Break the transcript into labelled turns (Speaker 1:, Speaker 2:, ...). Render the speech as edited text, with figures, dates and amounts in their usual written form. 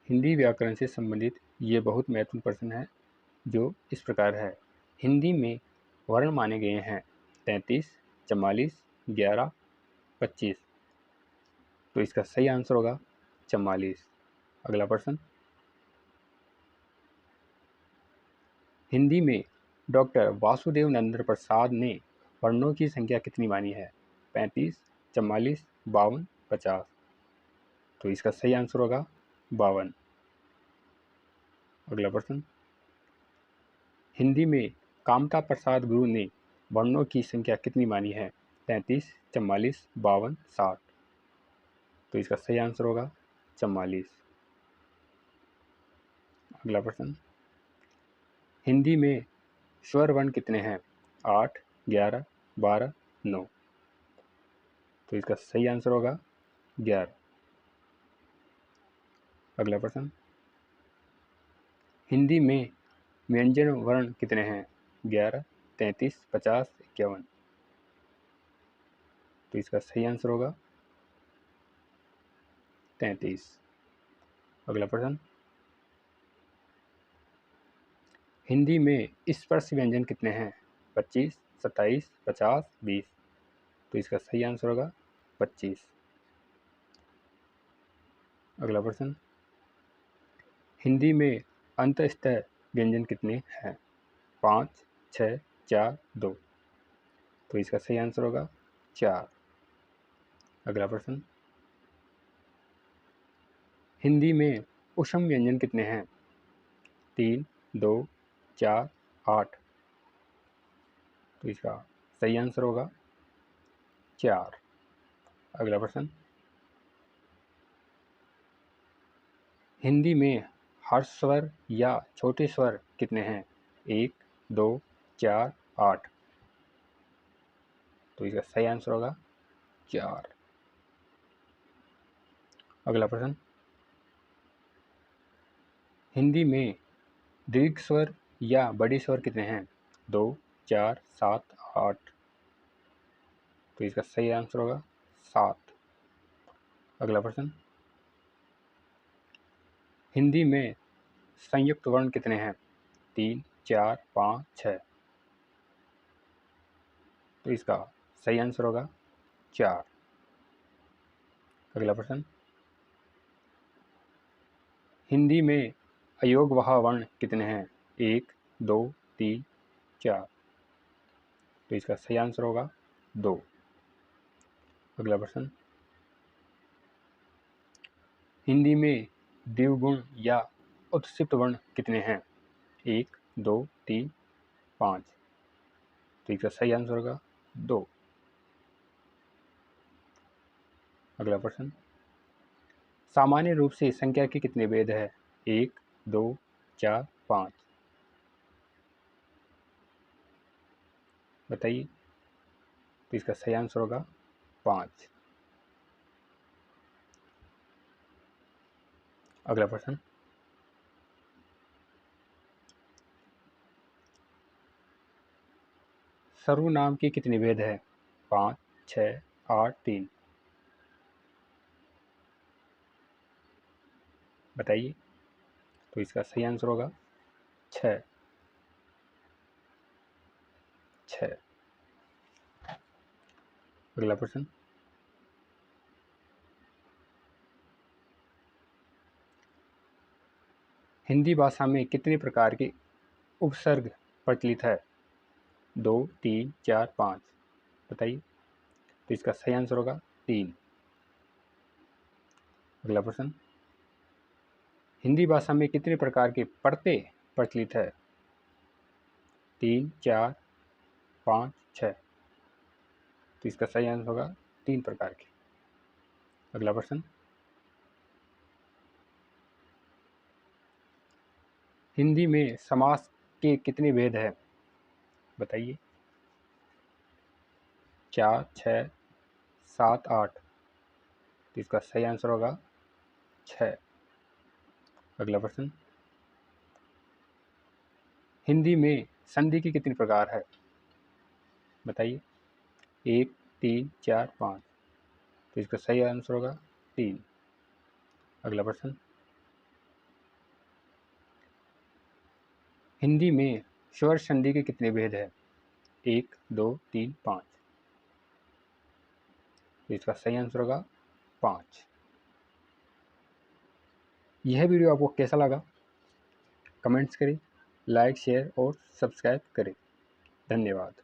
Speaker 1: हिंदी व्याकरण से संबंधित ये बहुत महत्वपूर्ण प्रश्न है जो इस प्रकार है। हिंदी में वर्ण माने गए हैं 33, 44, 11, 25। तो इसका सही आंसर होगा 44। अगला प्रश्न, हिंदी में डॉक्टर वासुदेव नरेंद्र प्रसाद ने वर्णों की संख्या कितनी मानी है? 35, 44, 52, 50। तो इसका सही आंसर होगा 52। अगला प्रश्न, हिंदी में कामता प्रसाद गुरु ने वर्णों की संख्या कितनी मानी है? 33, 44, 52, 60। तो इसका सही आंसर होगा 44। अगला प्रश्न, हिंदी में स्वर वर्ण कितने हैं? 8, 11, 12, 9। तो इसका सही आंसर होगा 11। अगला प्रश्न, हिंदी में व्यंजन वर्ण कितने हैं? 11, 33, 50, 51। तो इसका सही आंसर होगा 33। अगला प्रश्न, हिंदी में स्पर्श व्यंजन कितने हैं? 25, 27, 50, 20। तो इसका सही आंसर होगा 25। अगला प्रश्न, हिंदी में अंतःस्थ व्यंजन कितने हैं? 5, 6, 4, 2। तो इसका सही आंसर होगा 4। अगला प्रश्न, हिंदी में ऊष्म व्यंजन कितने हैं? 3, 2, 4, 8। तो इसका सही आंसर होगा 4। अगला प्रश्न, हिंदी में हर्ष स्वर या छोटे स्वर कितने हैं? 1, 2, 4, 8। तो इसका सही आंसर होगा 4। अगला प्रश्न, हिंदी में दीर्घ स्वर या बड़े स्वर कितने हैं? 2, 4, 7, 8। तो इसका सही आंसर होगा 7। अगला प्रश्न, हिंदी में संयुक्त वर्ण कितने हैं? 3, 4, 5, 6। तो इसका सही आंसर होगा 4। अगला प्रश्न, हिंदी में अयोगवाह वर्ण कितने हैं? 1, 2, 3, 4। तो इसका सही आंसर होगा 2। अगला प्रश्न, हिंदी में द्विगुण या उत्क्षिप्त वर्ण कितने हैं? 1, 2, 3, 5। तो इसका सही आंसर होगा 2। अगला प्रश्न, सामान्य रूप से संख्या के कितने भेद है? 1, 2, 4, 5। बताइए। तो इसका सही आंसर होगा 5। अगला प्रश्न, सर्वनाम के कितने भेद है? 5, 6, 8, 3। बताइए। तो इसका सही आंसर होगा 6। 6। अगला प्रश्न, हिंदी भाषा में कितने प्रकार के उपसर्ग प्रचलित है? 2, 3, 4, 5। बताइए। तो इसका सही आंसर होगा 3। अगला प्रश्न, हिंदी भाषा में कितने प्रकार के पढ़ते प्रचलित है? 3, 4, 5, 6। तो इसका सही आंसर होगा 3 प्रकार के। अगला प्रश्न, हिंदी में समास के कितने भेद है? बताइए। 4, 6, 7, 8। तो इसका सही आंसर होगा 6। अगला प्रश्न, हिंदी में संधि के कितने प्रकार है? बताइए। 1, 3, 4, 5। तो इसका सही आंसर होगा 3। अगला प्रश्न, हिंदी में स्वर संधि के कितने भेद हैं? 1, 2, 3, 5। तो इसका सही आंसर होगा 5। यह वीडियो आपको कैसा लगा? कमेंट्स करें, लाइक, शेयर और सब्सक्राइब करें। धन्यवाद।